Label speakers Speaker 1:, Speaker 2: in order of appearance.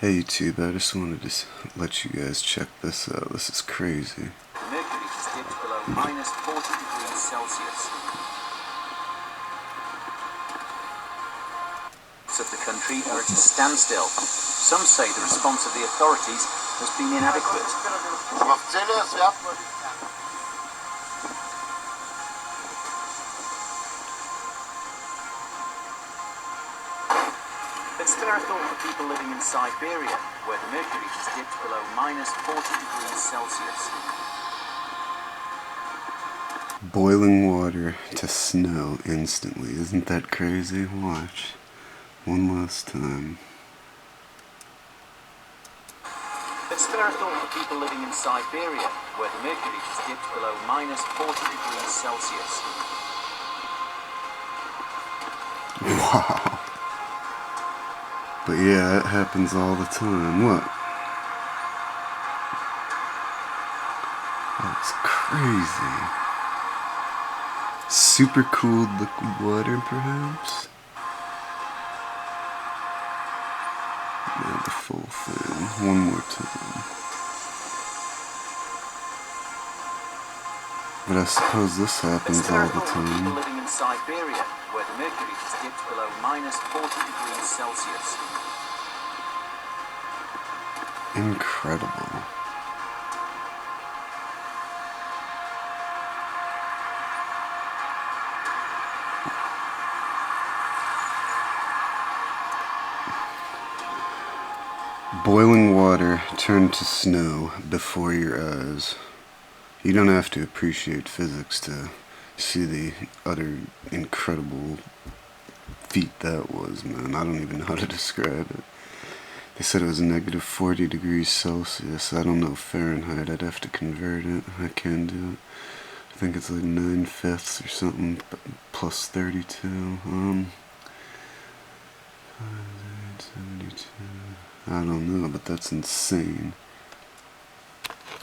Speaker 1: Hey YouTube, I just wanted to let you guys check this out. This is crazy.
Speaker 2: Mercury has dipped below minus 40 degrees Celsius. Of the country are at a standstill. Some say the response of the authorities has been inadequate. But spare a thought for people living in Siberia, where the mercury has dipped below minus 40 degrees Celsius.
Speaker 1: Boiling water to snow instantly. Isn't that crazy? Watch. One last time.
Speaker 2: But spare a thought for people living in Siberia, where the mercury has dipped below minus 40 degrees Celsius.
Speaker 1: Wow. But yeah, it happens all the time. Look. That's crazy. Super cooled liquid water, perhaps? Yeah, the full thing. One more time. But I suppose this happens all the time.
Speaker 2: People living in Siberia, where the mercury has dipped below minus 40 degrees Celsius.
Speaker 1: Incredible. Boiling water turned to snow before your eyes. You don't have to appreciate physics to see the utter incredible feat that was, man. I don't even know how to describe it. They said it was negative 40 degrees Celsius. I don't know Fahrenheit. I'd have to convert it. I can do it. I think it's like 9/5 or something, plus 32. 72. I don't know, but that's insane.